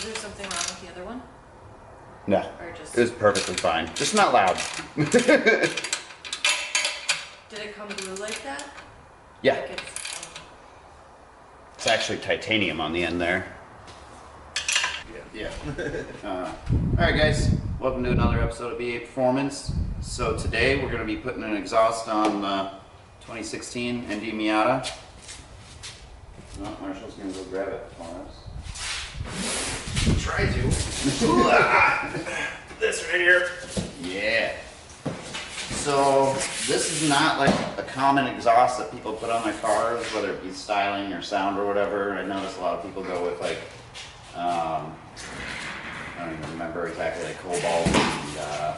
Was there something wrong with the other one? No, Or just... it was perfectly fine. Just not loud. Did it come blue like that? Yeah. Like It's actually titanium on the end there. Yeah. Alright guys, welcome to another episode of V8 Performance. So today we're going to be putting an exhaust on 2016 Indy Miata. Oh, Marshall's going to go grab it for us. Try to. This right here. Yeah. So this is not like a common exhaust that people put on their cars, whether it be styling or sound or whatever. I notice a lot of people go with like, I don't even remember exactly, like Cobalt and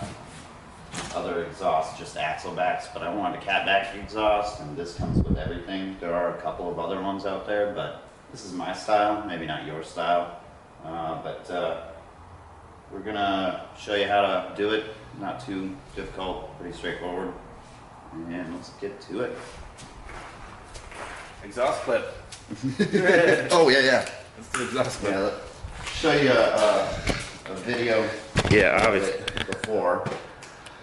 other exhausts, just axle backs, but I wanted a catback exhaust, and this comes with everything. There are a couple of other ones out there, but this is my style, maybe not your style. But we're gonna show you how to do it. Not too difficult, pretty straightforward. And let's get to it. Exhaust clip. Oh yeah. Let's do exhaust clip. Yeah, let's show you a video. Yeah, of obviously. it before,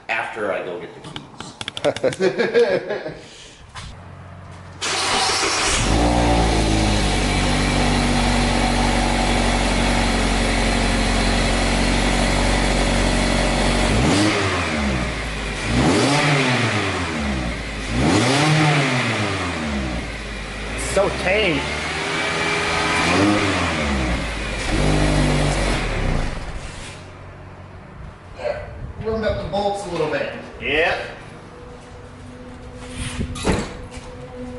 after I go get the keys. So tame. Yeah, run up the bolts a little bit. Yep.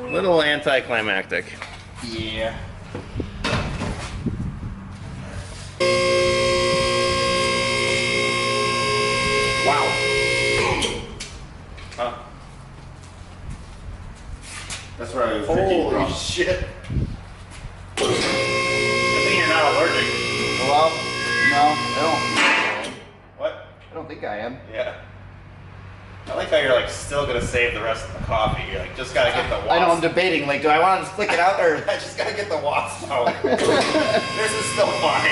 Little anticlimactic. Yeah. Wow. Huh? That's where I was Holy drinking from. shit. Good thing you're not allergic. Well, no, I don't. What? I don't think I am. Yeah. I like how you're like still gonna save the rest of the coffee. You're like, just gotta get the wasp. I know, I'm debating, like, do I want to just click it out or? I just gotta get the wasp out. This is still fine. I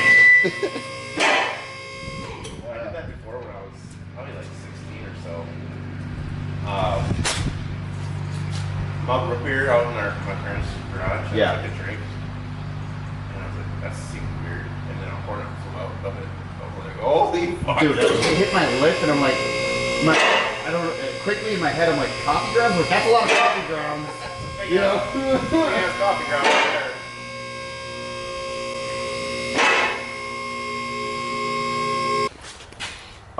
did that before when I was probably like 16 or so. Mug root beer out in my parents' garage. Yeah. I took a drink. And I was like, that seems weird. And then a hornet flew out of it. I was like, holy fuck. Dude, it hit my lip and I'm like, quickly in my head I'm like, coffee grounds? Like, that's a lot of coffee grounds. You know? Yeah, coffee ground right there.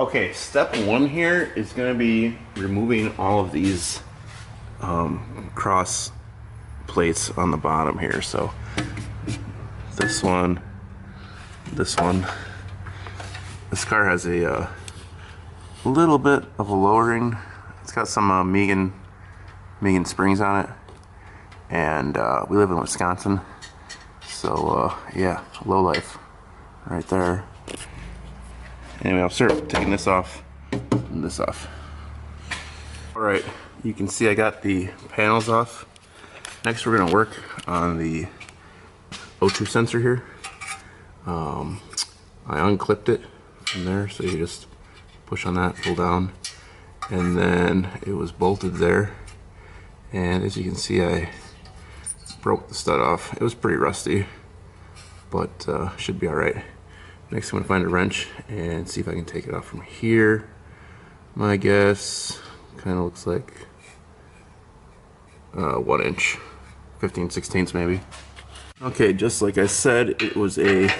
Okay, step one here is going to be removing all of these cross plates on the bottom here. So this one. This car has a little bit of a lowering. It's got some Megan springs on it, and we live in Wisconsin, so yeah, low life right there. Anyway, I'll start taking this off and this off. Alright, you can see I got the panels off. Next we're going to work on the O2 sensor here. I unclipped it from there, so you just push on that, pull down, and then it was bolted there. And as you can see, I broke the stud off. It was pretty rusty, but should be alright. Next I'm going to find a wrench and see if I can take it off from here. My guess kind of looks like 1 inch, 15/16 maybe. Okay, just like I said, it was a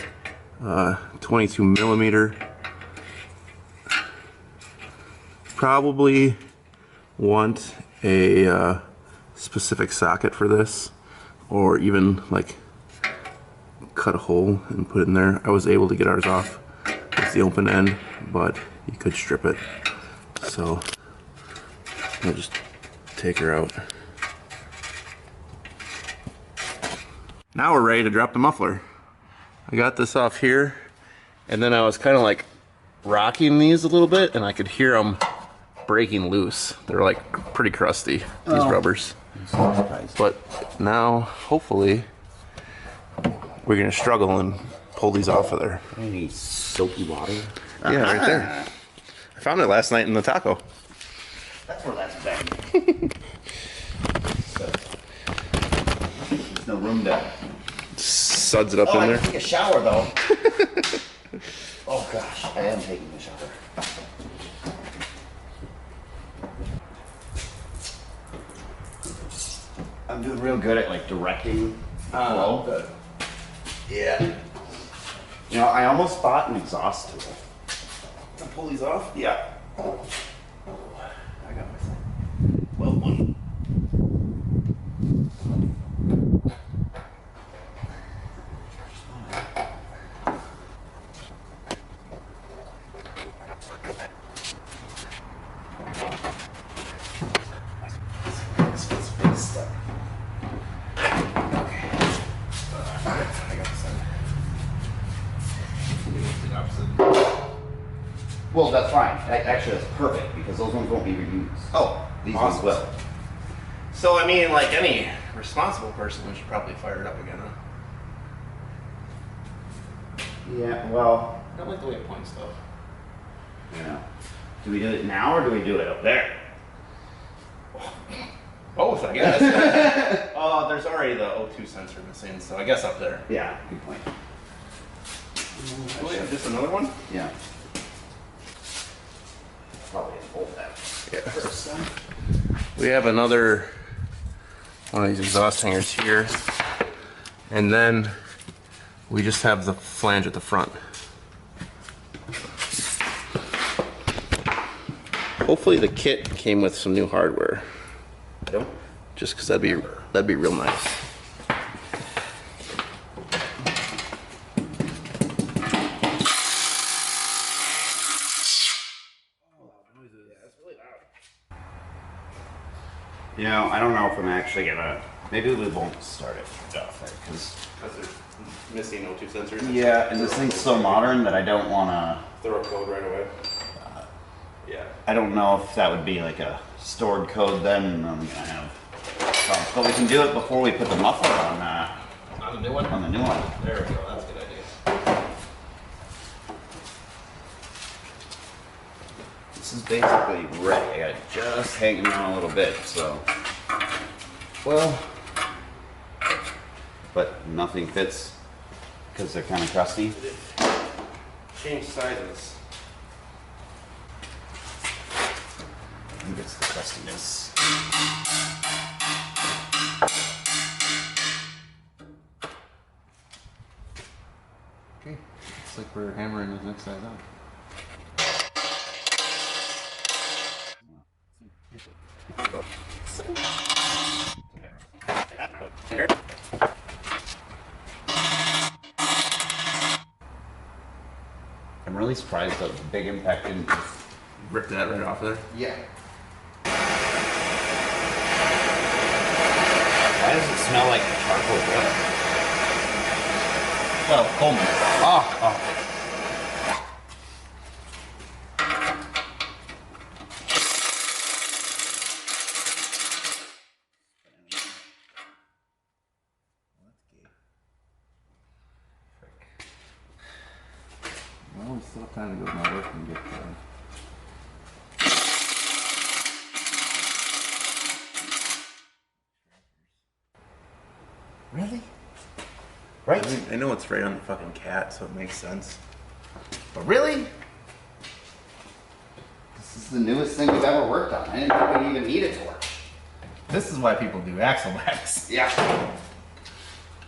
22 millimeter. Probably want a specific socket for this, or even like cut a hole and put it in there. I was able to get ours off with the open end, but you could strip it. So I'll just take her out. Now we're ready to drop the muffler. I got this off here, and then I was kind of like rocking these a little bit, and I could hear them breaking loose. They're like pretty crusty, these rubbers. But now, hopefully, we're gonna struggle and pull these off of there. Any soapy water? Yeah, right there. I found it last night in the taco. That's where that's been. There's no room to. Suds it up Oh, in I there. can take a shower though. Oh gosh, I am taking a shower. I'm doing real good at like directing flow. Good. Yeah. You know, I almost bought an exhaust tool. Can I pull these off? Yeah. I got my thing. Well, one. Well, that's fine. Actually, that's perfect because those ones won't be reused. Oh, These ones awesome. will. So, I mean, like any responsible person, we should probably fire it up again, huh? Yeah, well, I don't like the way it points, though. you know. Do we do it now or do we do it up there? Both, I guess. There's already the O2 sensor missing, so I guess up there. Yeah, good point. Do we have just another one? Yeah. Probably unfold that first. We have another one of these exhaust hangers here, and then we just have the flange at the front. Hopefully the kit came with some new hardware, I don't. just because that'd be real nice. You know, I don't know if I'm actually gonna. Maybe we won't start it off there because. Because they're missing O2 sensors. Yeah, and this thing's so modern that I don't want to. Throw a code right away. Yeah. I don't know if that would be like a stored code then, and I'm gonna have problems. But we can do it before we put the muffler On the new one? on the new one. There we go, that's a good idea. This is basically ready. I got it just hanging on a little bit, so. Well. But nothing fits because they're kind of crusty. Change sizes. I think it's the crustiness. Okay, looks like we're hammering the next size out. I'm really surprised that the big impact didn't just. Rip that right off there. Yeah. Why does it smell like charcoal wood? Well, Coleman. Oh. Well, we still have time to go to my work and get Really? Right? I know it's right on the fucking cat, so it makes sense. But really? This is the newest thing we've ever worked on. I didn't think we'd even need a torch. This is why people do axle backs. Yeah.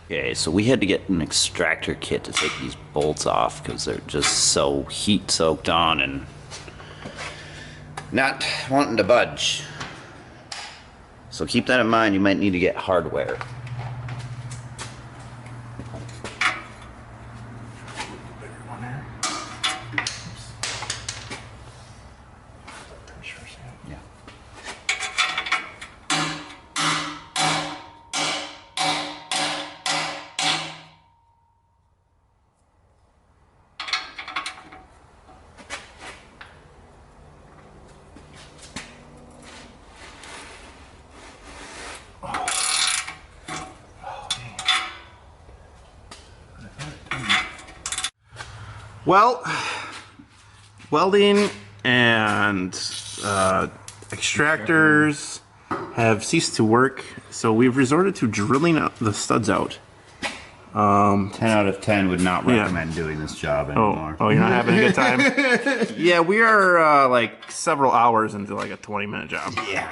Okay, so we had to get an extractor kit to take these bolts off because they're just so heat soaked on and not wanting to budge. So keep that in mind, you might need to get hardware. Yeah. Well, welding and extractors have ceased to work, so we've resorted to drilling out the studs out. 10 out of 10 would not recommend doing this job anymore. Oh, you're not having a good time? Yeah, we are like several hours into like a 20-minute job. Yeah.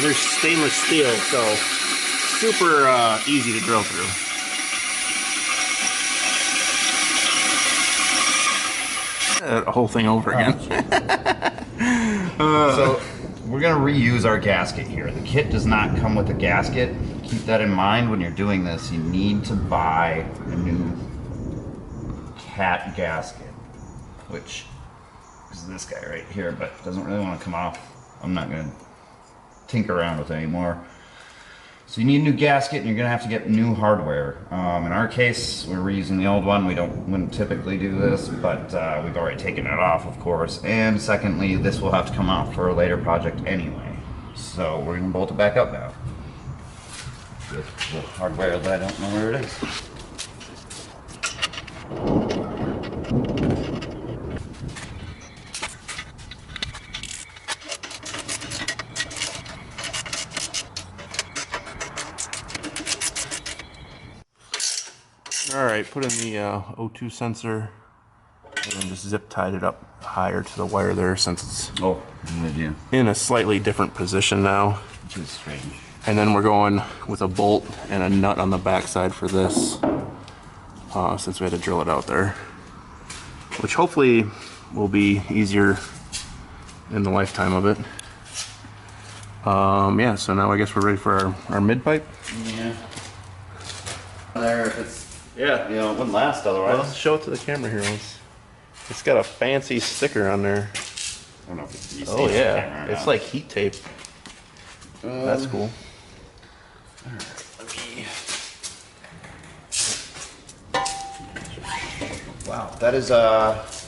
There's stainless steel, so super easy to drill through. The whole thing over again. So we're gonna reuse our gasket here. The kit does not come with a gasket. Keep that in mind when you're doing this. You need to buy a new cat gasket, which is this guy right here, but doesn't really want to come off. I'm not gonna tinker around with it anymore. So you need a new gasket, and you're gonna have to get new hardware. In our case, we're reusing the old one. Wouldn't typically do this, but we've already taken it off, of course. And secondly, this will have to come out for a later project anyway. So we're gonna bolt it back up now with the hardware that I don't know where it is. Alright, put in the O2 sensor and then just zip tied it up higher to the wire there since it's Oh, good idea. in a slightly different position now. Which is strange. And then we're going with a bolt and a nut on the backside for this, since we had to drill it out there. Which hopefully will be easier in the lifetime of it. Yeah, so now I guess we're ready for our mid-pipe. Yeah. There, if it's, Yeah. you know, it wouldn't last otherwise. Well, show it to the camera here once. It's got a fancy sticker on there. I don't know if it's, you see Oh it on yeah, camera or it's not. like heat tape. That's cool. Wow, that is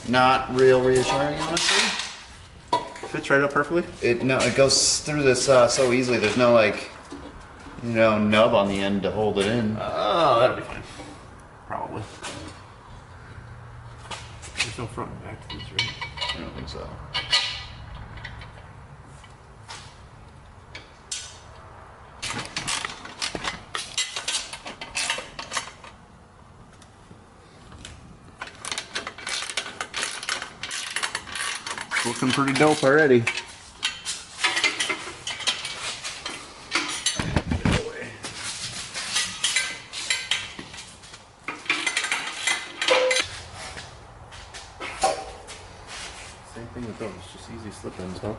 not real reassuring, honestly. Fits right up perfectly. It goes through this so easily. There's no like, you know, nub on the end to hold it in. Oh, that'll be fine. Probably. There's no front and back to this, right? I don't think so. Looking pretty dope already. Same thing with those, just easy slip-ins, huh?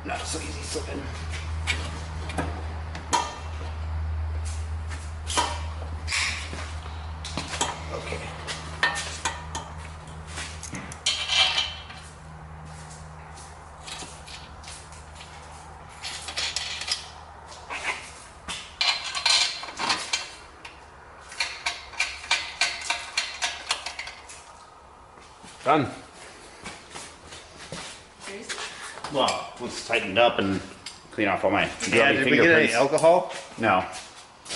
Not so easy slipping. Okay. Done. Seriously? Well, let's tighten it up and clean off all my Yeah, grubby did we get any fingerprints. alcohol? No.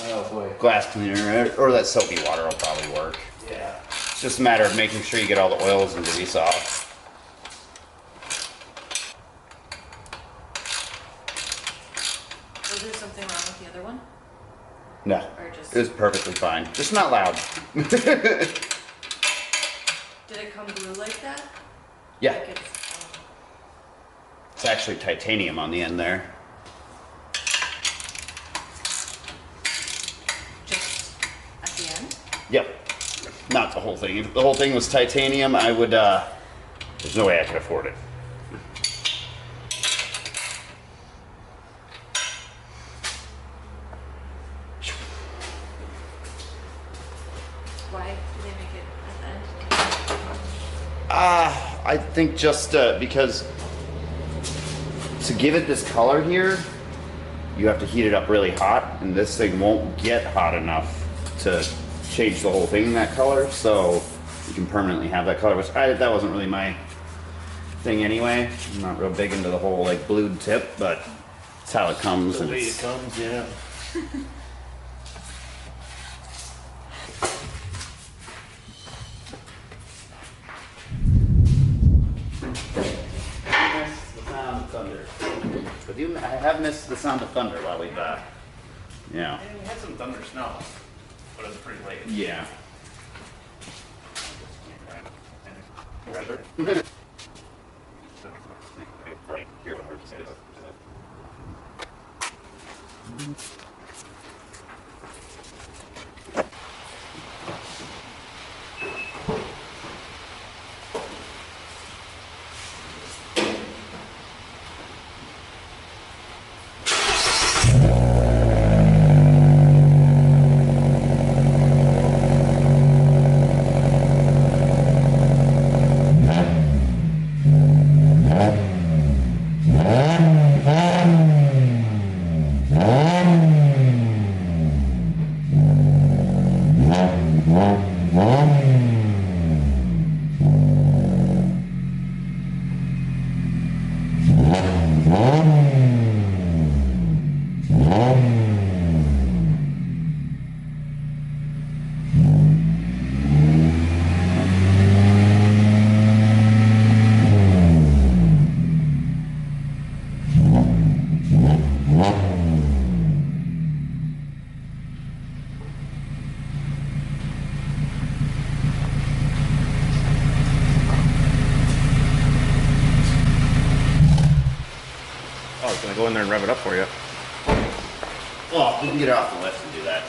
Oh boy. Glass cleaner or that soapy water will probably work. Yeah. It's just a matter of making sure you get all the oils and grease off. Was there something wrong with the other one? No, Or just- it was perfectly fine. Just not loud. Did it come glue like that? Yeah, Like it's, it's actually titanium on the end there. just at the end? Yep. Not the whole thing. If the whole thing was titanium, I would, there's no way I could afford it. Why do they make it at the end? I think just because to give it this color here, you have to heat it up really hot, and this thing won't get hot enough to change the whole thing that color, so you can permanently have that color, which that wasn't really my thing anyway. I'm not real big into the whole like blued tip, but it's how it comes. The and way it comes, yeah. I miss the sound of thunder. I have missed the sound of thunder while we've, yeah. Yeah, we had some thunder snow, but it was pretty late. Yeah. Oh, I was gonna go in there and rev it up for you. Well, we can get it off the lift and do that.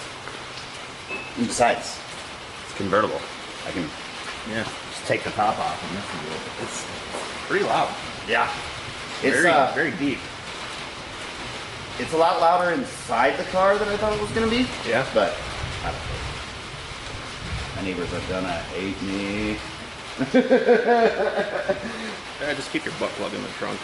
And besides, it's convertible. I can just take the top off and listen to it. It's Pretty loud. yeah. It's Very, very deep. It's a lot louder inside the car than I thought it was gonna be. Yeah. But I don't know. My neighbors are gonna hate me. Yeah, just keep your butt plug in the trunk.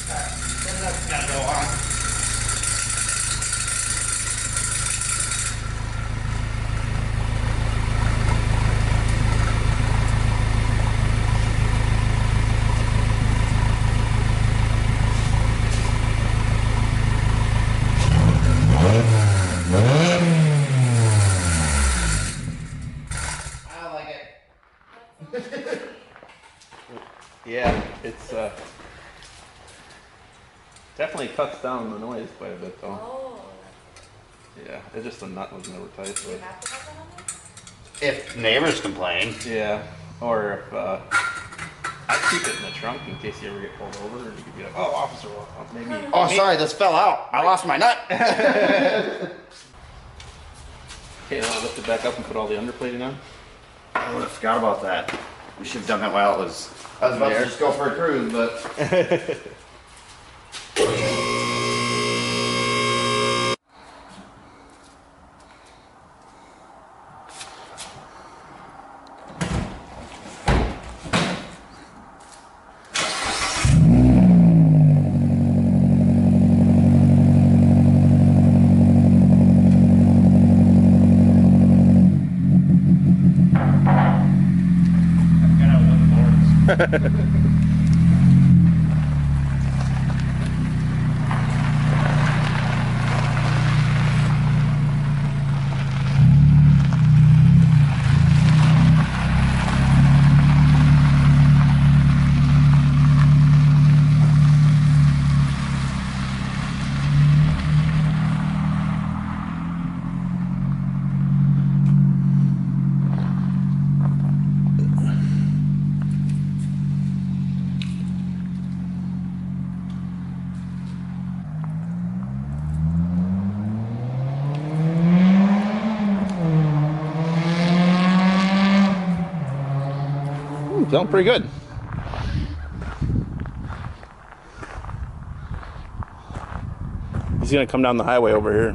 That's gotta go on. I like it. Yeah, it's definitely cuts down the noise quite a bit though. Oh, Yeah, it's just the nut was never tight. do you But have to have that on there? If neighbors complain, yeah, or if I keep it in the trunk in case you ever get pulled over, and you could be like, "Oh, officer, well, maybe." oh sorry, this fell out. I lost my nut. Okay, now lift it back up and put all the underplating on. Oh, I forgot about that. We should have done that while it was. I was about to just go for a cruise, but. Sound pretty good. He's gonna come down the highway over here.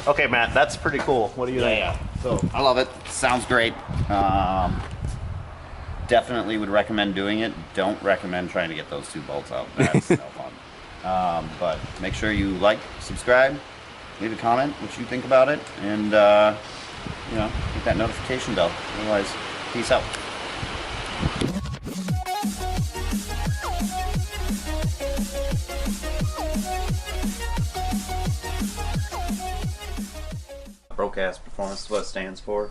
Okay, Matt, that's pretty cool. What do you think? Yeah. So I love it. Sounds great. Definitely would recommend doing it. Don't recommend trying to get those 2 bolts out. That's no fun. But make sure you like, subscribe, leave a comment what you think about it, and you know, hit that notification bell. Otherwise, peace out. Broadcast performance is what it stands for.